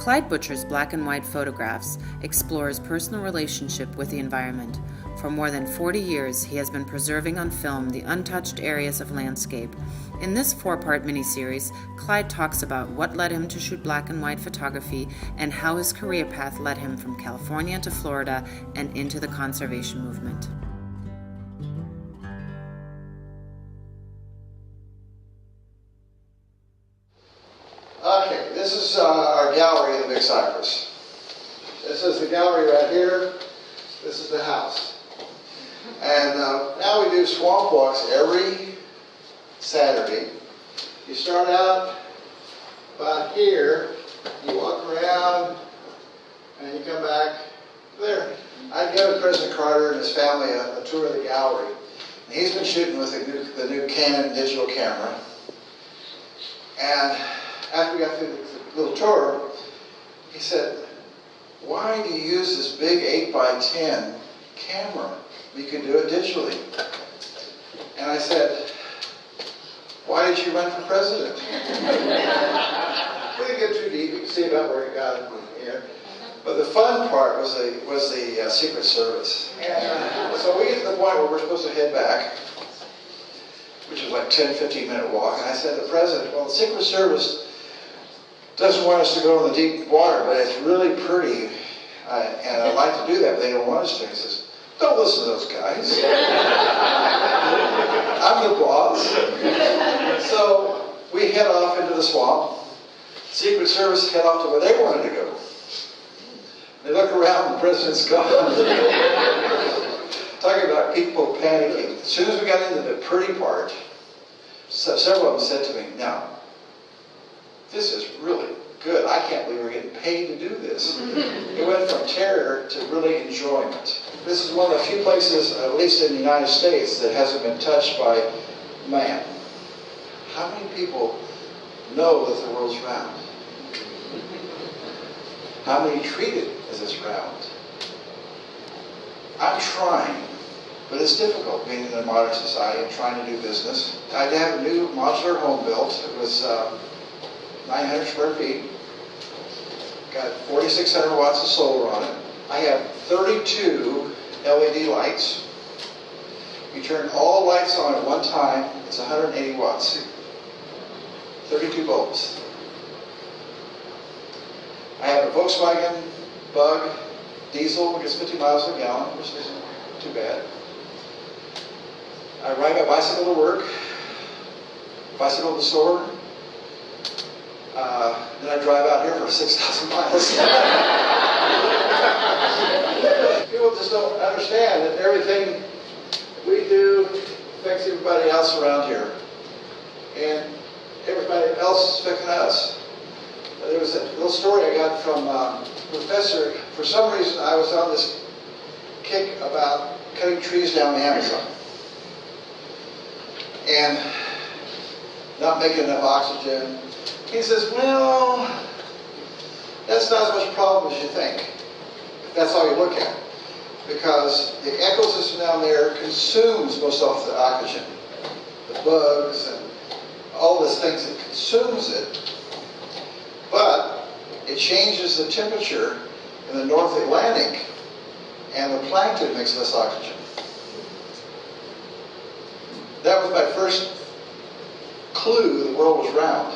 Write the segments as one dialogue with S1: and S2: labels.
S1: Clyde Butcher's black and white photographs explore his personal relationship with the environment. For more than 40 years, he has been preserving on film the untouched areas of landscape. In this 4-part miniseries, Clyde talks about what led him to shoot black and white photography and how his career path led him from California to Florida and into the conservation movement.
S2: Okay, this is our gallery in the Big Cypress. This is the gallery right here. This is the house. And now we do swamp walks every Saturday. You start out about here, you walk around, and you come back there. I gave President Carter and his family a tour of the gallery. And he's been shooting with the new Canon digital camera. And after we got through the little tour, he said, "Why do you use this big 8x10 camera? We could do it digitally." And I said, "Why did you run for president?" We didn't get too deep. You can see about where he got it here. But the fun part was the Secret Service. And so we get to the point where we're supposed to head back, which is like 10, 15-minute walk. And I said to the president, "Well, the Secret Service doesn't want us to go in the deep water, but it's really pretty, and I'd like to do that, but they don't want us to." He says, "Don't listen to those guys. I'm the boss." So we head off into the swamp. Secret Service head off to where they wanted to go. They look around, the president's gone. Talking about people panicking. As soon as we got into the pretty part, several of them said to me, "Now, this is really good. I can't believe we're getting paid to do this." It went from terror to really enjoyment. This is one of the few places, at least in the United States, that hasn't been touched by man. How many people know that the world's round? How many treat it as it's round? I'm trying, but it's difficult being in a modern society and trying to do business. I had a new modular home built. It was 900 square feet. Got 4,600 watts of solar on it. I have 32 LED lights. You turn all lights on at one time, it's 180 watts. 32 bulbs. I have a Volkswagen Bug diesel, which is 50 miles a gallon, which isn't too bad. I ride my bicycle to work, bicycle to the store. Then I drive out here for 6,000 miles. People just don't understand that everything we do affects everybody else around here. And everybody else is affecting us. There was a little story I got from a professor. For some reason, I was on this kick about cutting trees down the Amazon and not making enough oxygen. He says, "Well, that's not as much a problem as you think, if that's all you look at. Because the ecosystem down there consumes most of the oxygen. The bugs and all these things, it consumes it. But it changes the temperature in the North Atlantic, and the plankton makes less oxygen." That was my first clue the world was round.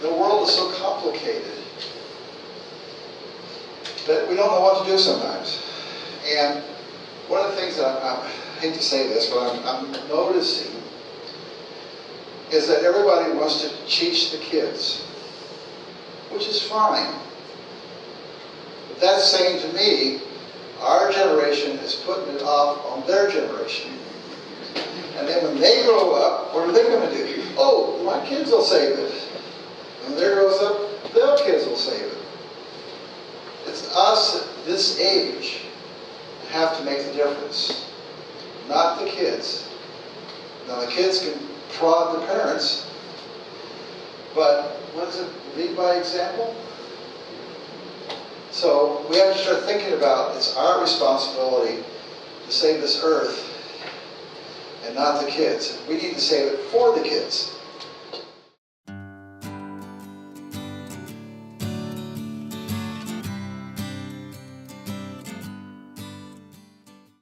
S2: The world is so complicated that we don't know what to do sometimes. And one of the things that I hate to say this, but I'm noticing is that everybody wants to teach the kids, which is fine. But that's saying to me, our generation is putting it off on their generation. And then when they grow up, what are they going to do? "Oh, my kids will save it." When they grow up, their kids will save it. It's us at this age that have to make the difference, not the kids. Now the kids can prod the parents, but what is it? Lead by example? So we have to start thinking about it's our responsibility to save this earth and not the kids. We need to save it for the kids.